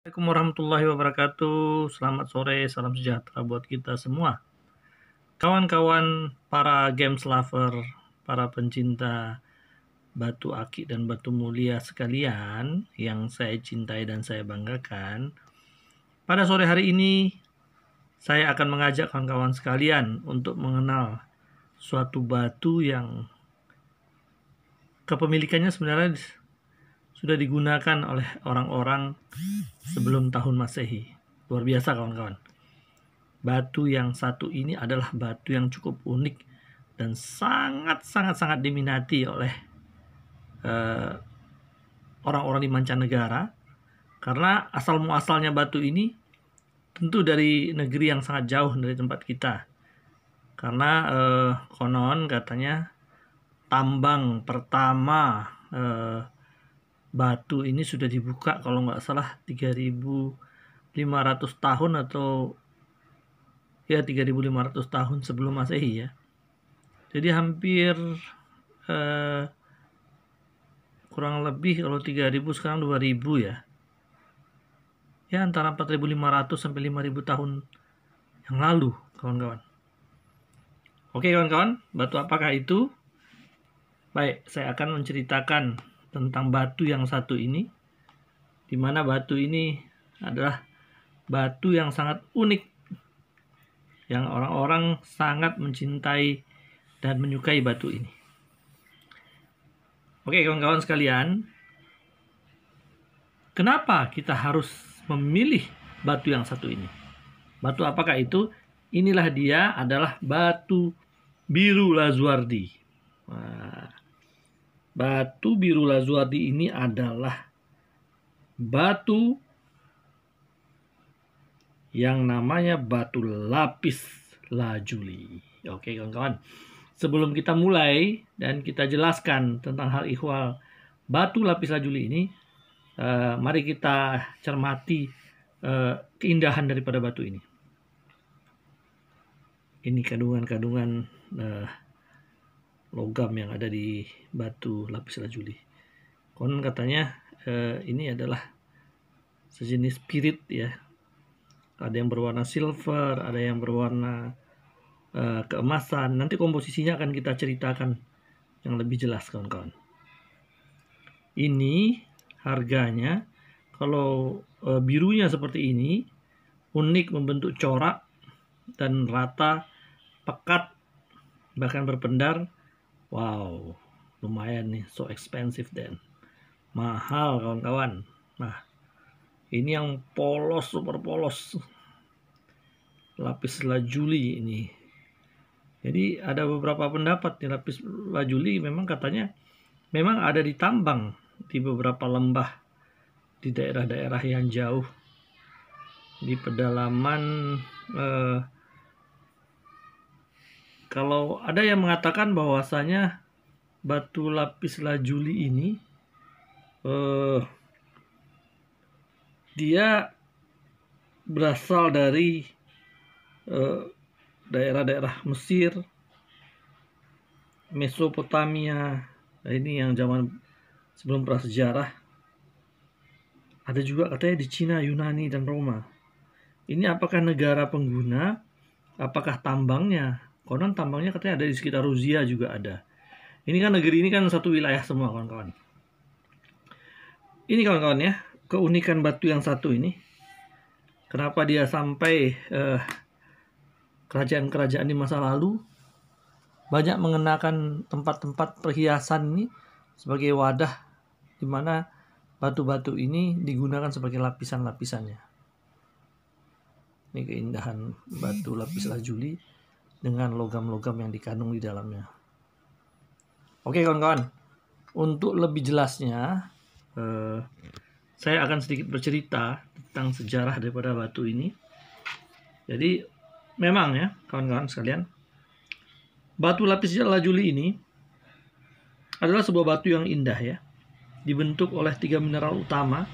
Assalamualaikum warahmatullahi wabarakatuh. Selamat sore, salam sejahtera buat kita semua. Kawan-kawan para games lover, para pencinta batu akik dan batu mulia sekalian yang saya cintai dan saya banggakan. Pada sore hari ini, saya akan mengajak kawan-kawan sekalian untuk mengenal suatu batu yang kepemilikannya sebenarnya sudah digunakan oleh orang-orang sebelum tahun Masehi. Luar biasa kawan-kawan. Batu yang satu ini adalah batu yang cukup unik dan sangat diminati oleh orang-orang di mancanegara karena asal muasalnya batu ini tentu dari negeri yang sangat jauh dari tempat kita. Karena konon katanya tambang pertama batu ini sudah dibuka kalau nggak salah 3.500 tahun atau ya 3.500 tahun sebelum Masehi ya. Jadi hampir kurang lebih kalau 3.000 sekarang 2.000 ya. Ya antara 4.500 sampai 5.000 tahun yang lalu, kawan-kawan. Oke kawan-kawan, batu apakah itu? Baik, saya akan menceritakan tentang batu yang satu ini, di mana batu ini adalah batu yang sangat unik, yang orang-orang sangat mencintai dan menyukai batu ini. Oke kawan-kawan sekalian, kenapa kita harus memilih batu yang satu ini? Batu apakah itu? Inilah dia, adalah batu biru Lazuardi. Nah, batu biru Lazuardi ini adalah batu yang namanya batu lapis lazuli. Oke kawan-kawan, sebelum kita mulai dan kita jelaskan tentang hal ihwal batu lapis lazuli ini, mari kita cermati keindahan daripada batu ini. Ini kandungan-kandungan logam yang ada di batu lapis lazuli. Konon katanya ini adalah sejenis spirit ya. Ada yang berwarna silver, ada yang berwarna keemasan. Nanti komposisinya akan kita ceritakan yang lebih jelas kawan-kawan. Ini harganya kalau birunya seperti ini, unik, membentuk corak dan rata, pekat, bahkan berpendar. Wow, lumayan nih, so expensive then. Mahal kawan-kawan. Nah, ini yang polos, super polos, lapis lazuli ini. Jadi ada beberapa pendapat nih, lapis lazuli memang katanya memang ada ditambang di beberapa lembah di daerah-daerah yang jauh, di pedalaman. Kalau ada yang mengatakan bahwasanya batu lapis lazuli ini dia berasal dari daerah-daerah Mesir, Mesopotamia. Nah, ini yang zaman sebelum prasejarah. Ada juga katanya di Cina, Yunani, dan Roma. Ini apakah negara pengguna? Apakah tambangnya? Konon tambangnya katanya ada di sekitar Rusia juga ada. Ini kan negeri ini kan satu wilayah semua kawan-kawan. Ini kawan-kawan ya, keunikan batu yang satu ini. Kenapa dia sampai kerajaan-kerajaan di masa lalu banyak mengenakan tempat-tempat perhiasan ini sebagai wadah di mana batu-batu ini digunakan sebagai lapisan-lapisannya. Ini keindahan batu lapis lazuli dengan logam-logam yang dikandung di dalamnya. Oke kawan-kawan, untuk lebih jelasnya saya akan sedikit bercerita tentang sejarah daripada batu ini. Jadi memang ya kawan-kawan sekalian, batu lapis lazuli ini adalah sebuah batu yang indah ya, dibentuk oleh 3 mineral utama,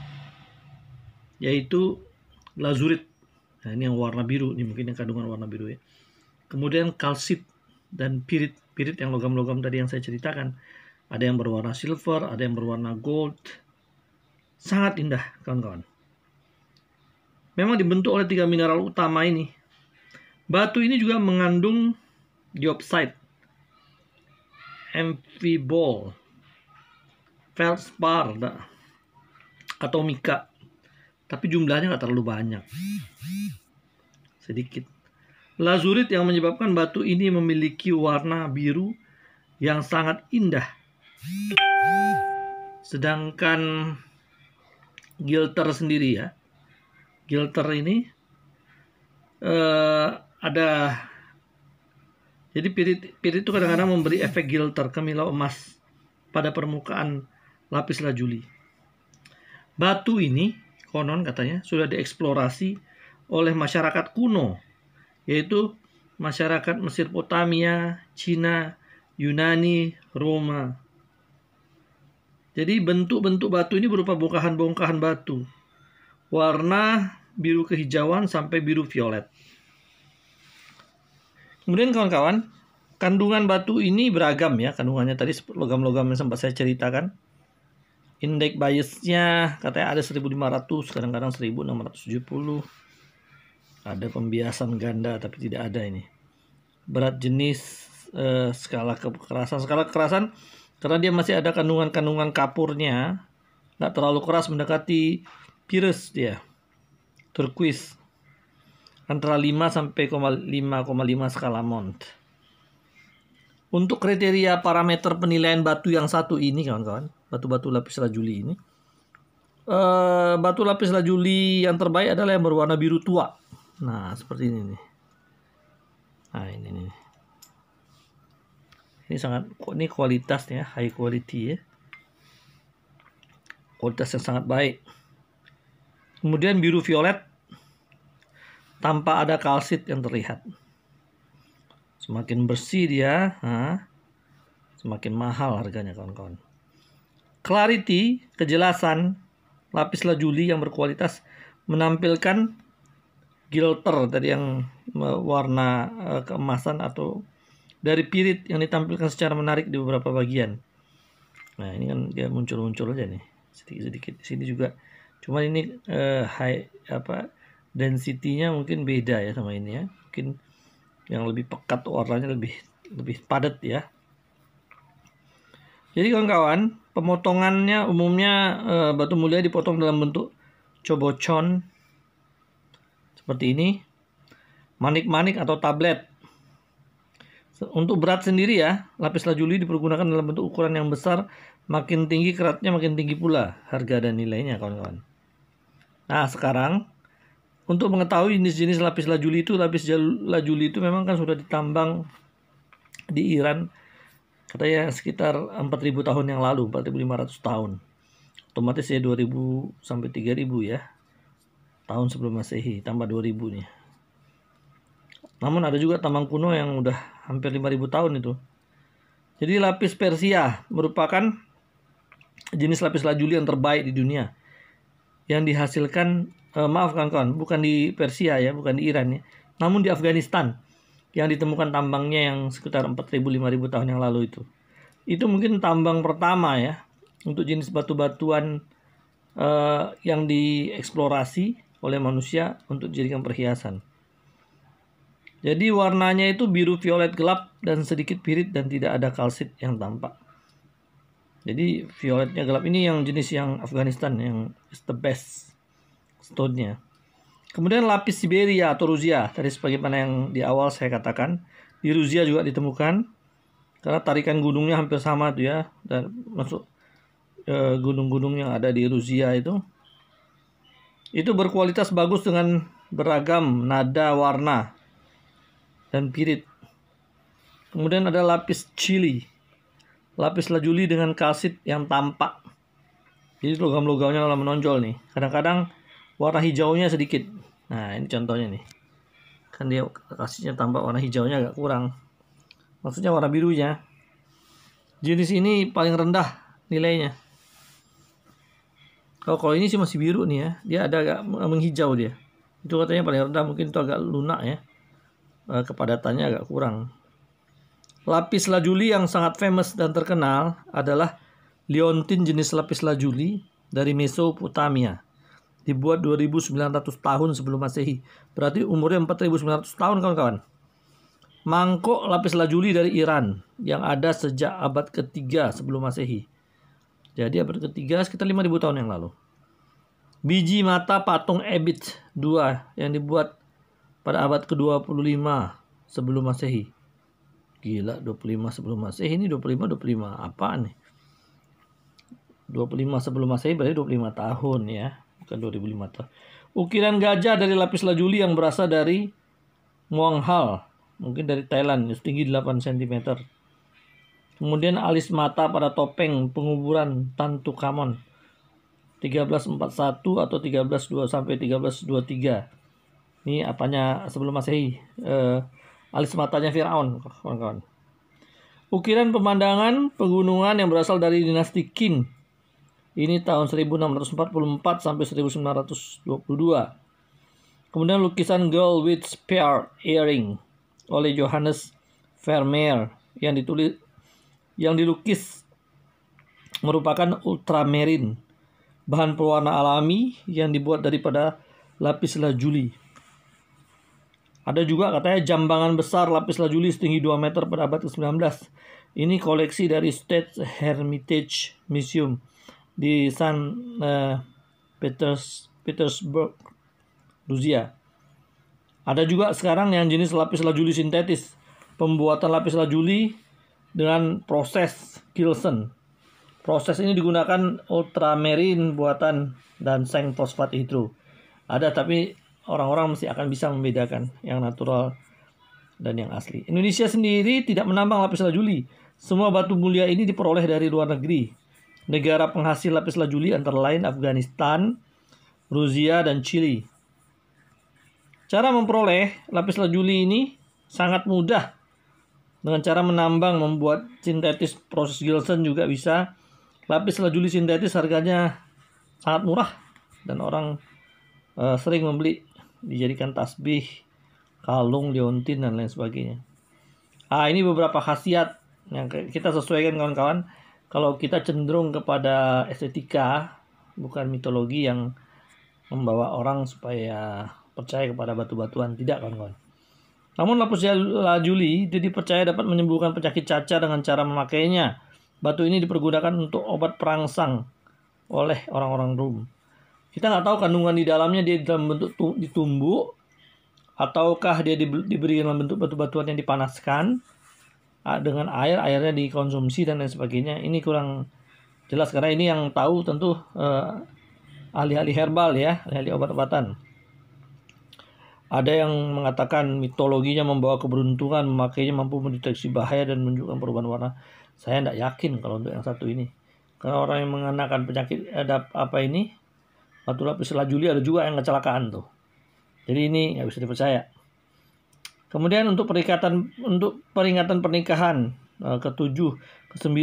yaitu lazurit. Nah, ini yang warna biru, ini mungkin yang kandungan warna biru ya. Kemudian kalsit dan pirit. Pirit yang logam-logam tadi yang saya ceritakan. Ada yang berwarna silver, ada yang berwarna gold. Sangat indah kawan-kawan. memang dibentuk oleh 3 mineral utama ini. Batu ini juga mengandung diopside, amphibole, feldspar, atau mika. Tapi jumlahnya nggak terlalu banyak, sedikit. Lazurit yang menyebabkan batu ini memiliki warna biru yang sangat indah. Sedangkan gilter sendiri ya, gilter ini jadi pirit itu kadang-kadang memberi efek gilter, kemilau emas pada permukaan lapis lazuli. Batu ini konon katanya sudah dieksplorasi oleh masyarakat kuno, yaitu masyarakat Mesopotamia, Cina, Yunani, Roma. Jadi bentuk-bentuk batu ini berupa bongkahan-bongkahan batu, warna biru kehijauan sampai biru violet. Kemudian kawan-kawan, kandungan batu ini beragam ya, kandungannya tadi logam-logam yang sempat saya ceritakan. Indeks biasnya katanya ada 1500, kadang-kadang 1670. Ada pembiasan ganda tapi tidak ada ini. Berat jenis, skala kekerasan karena dia masih ada kandungan-kandungan kapurnya, nggak terlalu keras, mendekati pyrrhus dia, turquoise, antara 5 sampai 5,5 skala Mohs. Untuk kriteria parameter penilaian batu yang satu ini kawan-kawan, batu-batu lapis lazuli ini, batu lapis lazuli yang terbaik adalah yang berwarna biru tua. Nah, seperti ini nih. Nah, ini nih. Ini kualitasnya high quality ya. Kualitas yang sangat baik. Kemudian biru violet tanpa ada kalsit yang terlihat. Semakin bersih dia, semakin mahal harganya kawan-kawan. Clarity, kejelasan lapis lazuli yang berkualitas menampilkan gilter tadi yang warna keemasan atau dari pirit yang ditampilkan secara menarik di beberapa bagian. Nah, ini kan dia muncul-muncul aja nih, sedikit-sedikit. Di sini juga. Cuma ini density-nya mungkin beda ya sama ini ya. Mungkin yang lebih pekat warnanya lebih padat ya. Jadi kawan-kawan, pemotongannya umumnya batu mulia dipotong dalam bentuk cobocon seperti ini, manik-manik atau tablet. Untuk berat sendiri ya, lapis lazuli dipergunakan dalam bentuk ukuran yang besar, makin tinggi keratnya makin tinggi pula harga dan nilainya kawan-kawan. Nah, sekarang untuk mengetahui jenis-jenis lapis lazuli itu memang kan sudah ditambang di Iran katanya sekitar 4000 tahun yang lalu, 4500 tahun. Otomatis ya 2000 sampai 3000 ya. Tahun sebelum Masehi, tambah 2000 nih. Namun ada juga tambang kuno yang udah hampir 5000 tahun itu. Jadi lapis Persia merupakan jenis lapis lazuli yang terbaik di dunia. Yang dihasilkan, maaf kawan-kawan, bukan di Persia ya, bukan di Iran ya. Namun di Afghanistan yang ditemukan tambangnya yang sekitar 4000-5000 tahun yang lalu itu. Itu mungkin tambang pertama ya untuk jenis batu-batuan yang dieksplorasi oleh manusia untuk dijadikan perhiasan. Jadi warnanya itu biru violet gelap dan sedikit pirit dan tidak ada kalsit yang tampak. Jadi violetnya gelap ini yang jenis yang Afghanistan yang is the best stone-nya. Kemudian lapis Siberia atau Rusia, tadi sebagaimana yang di awal saya katakan, di Rusia juga ditemukan karena tarikan gunungnya hampir sama tuh ya, dan masuk gunung-gunung yang ada di Rusia itu berkualitas bagus dengan beragam nada warna dan pirit. Kemudian ada lapis Chili, lapis lazuli dengan kalsit yang tampak. Jadi logam-logamnya malah menonjol nih. Kadang-kadang warna hijaunya sedikit. Nah, ini contohnya nih. Kan dia kalsitnya tampak, warna hijaunya agak kurang. Maksudnya warna birunya. Jenis ini paling rendah nilainya. Kalau ini sih masih biru nih ya. Dia ada agak menghijau dia. Itu katanya paling rendah, mungkin itu agak lunak ya. Kepadatannya agak kurang. Lapis lazuli yang sangat famous dan terkenal adalah liontin jenis lapis lazuli dari Mesopotamia. Dibuat 2.900 tahun sebelum Masehi. Berarti umurnya 4.900 tahun kawan-kawan. Mangkok lapis lazuli dari Iran yang ada sejak abad ketiga sebelum Masehi. Jadi abad ketiga sekitar 5.000 tahun yang lalu. Biji mata patung Ebit II yang dibuat pada abad ke-25 sebelum Masehi. Gila, 25 sebelum Masehi, ini 25 apaan nih? 25 sebelum Masehi berarti 25 tahun ya, bukan 2005 tahun. Ukiran gajah dari lapis lazuli yang berasal dari Muang Hal, mungkin dari Thailand, setinggi 8 cm. Kemudian alis mata pada topeng penguburan Tutankhamun 1341 atau 1302 sampai 1323. Ini apanya sebelum Masehi? Alis matanya Firaun, kawan-kawan. Ukiran pemandangan pegunungan yang berasal dari dinasti Qin. Ini tahun 1644 sampai 1922. Kemudian lukisan Girl with Spear Earring oleh Johannes Vermeer yang dilukis merupakan ultramarine, bahan pewarna alami yang dibuat daripada lapis lazuli. Ada juga katanya jambangan besar lapis lazuli setinggi 2 meter pada abad ke-19. Ini koleksi dari State Hermitage Museum di San Petersburg, Rusia. Ada juga sekarang yang jenis lapis lazuli sintetis. Pembuatan lapis lazuli dengan proses Gilson. Proses ini digunakan ultramarine buatan dan seng fosfat hidro. Ada, tapi orang-orang mesti akan bisa membedakan yang natural dan yang asli. Indonesia sendiri tidak menambang lapis lazuli. Semua batu mulia ini diperoleh dari luar negeri. Negara penghasil lapis lazuli antara lain Afghanistan, Rusia, dan Chili. Cara memperoleh lapis lazuli ini sangat mudah. Dengan cara menambang, membuat sintetis, proses Gilson juga bisa. Lapis lazuli sintetis harganya sangat murah dan orang sering membeli, dijadikan tasbih, kalung, liontin, dan lain sebagainya. Ini beberapa khasiat yang kita sesuaikan kawan-kawan. Kalau kita cenderung kepada estetika, bukan mitologi yang membawa orang supaya percaya kepada batu-batuan, tidak kawan-kawan. Namun lapis lazuli itu dipercaya dapat menyembuhkan penyakit cacar dengan cara memakainya. Batu ini dipergunakan untuk obat perangsang oleh orang-orang Rum. Kita nggak tahu kandungan di dalamnya, dia dalam bentuk ditumbuk ataukah dia diberi dalam bentuk batu-batuan yang dipanaskan dengan airnya dikonsumsi dan lain sebagainya. Ini kurang jelas karena ini yang tahu tentu ahli-ahli herbal ya, ahli obat-obatan. Ada yang mengatakan mitologinya membawa keberuntungan, memakainya mampu mendeteksi bahaya dan menunjukkan perubahan warna. Saya tidak yakin kalau untuk yang satu ini. Karena orang yang mengenakan penyakit batu lapis lazuli ada juga yang kecelakaan tuh. Jadi ini nggak bisa dipercaya. Kemudian untuk peringatan pernikahan ke-7, ke-9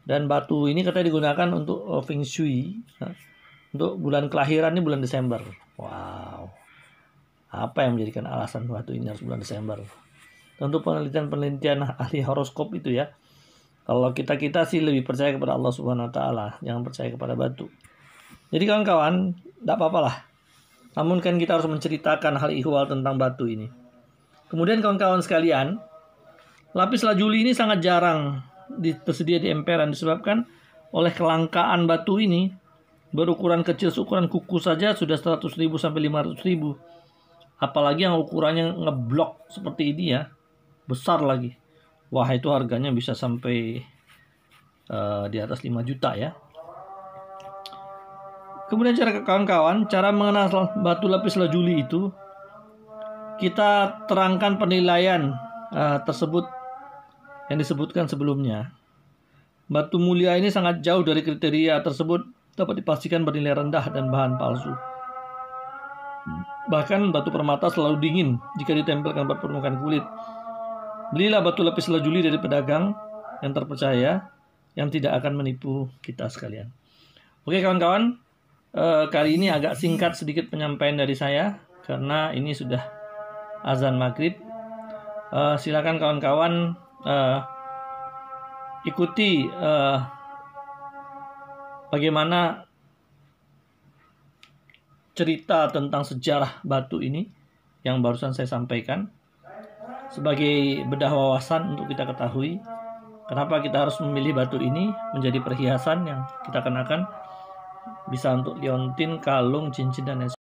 dan batu ini katanya digunakan untuk feng shui. Untuk bulan kelahiran ini bulan Desember. Wow. Apa yang menjadikan alasan batu ini harus bulan Desember? Tentu penelitian ahli horoskop itu ya. Kalau kita sih lebih percaya kepada Allah Subhanahu Wa Taala, jangan percaya kepada batu. Jadi kawan-kawan, tidak apa-apa lah. Namun kan kita harus menceritakan hal ihwal tentang batu ini. Kemudian kawan-kawan sekalian, lapis lazuli ini sangat jarang tersedia di emperan disebabkan oleh kelangkaan batu ini. Berukuran kecil, seukuran kuku saja sudah 100.000 sampai 500.000. Apalagi yang ukurannya ngeblok seperti ini ya, besar lagi. Wah, itu harganya bisa sampai di atas 5 juta ya. Kemudian cara mengenal batu lapis lazuli itu, kita terangkan penilaian tersebut yang disebutkan sebelumnya. Batu mulia ini sangat jauh dari kriteria tersebut, dapat dipastikan bernilai rendah dan bahan palsu. Bahkan batu permata selalu dingin jika ditempelkan pada permukaan kulit. Belilah batu lapis lazuli dari pedagang yang terpercaya, yang tidak akan menipu kita sekalian. Oke kawan-kawan, kali ini agak singkat sedikit penyampaian dari saya karena ini sudah azan maghrib. Silakan kawan-kawan ikuti bagaimana cerita tentang sejarah batu ini yang barusan saya sampaikan sebagai bedah wawasan untuk kita ketahui kenapa kita harus memilih batu ini menjadi perhiasan yang kita kenakan, bisa untuk liontin, kalung, cincin, dan lain sebagainya.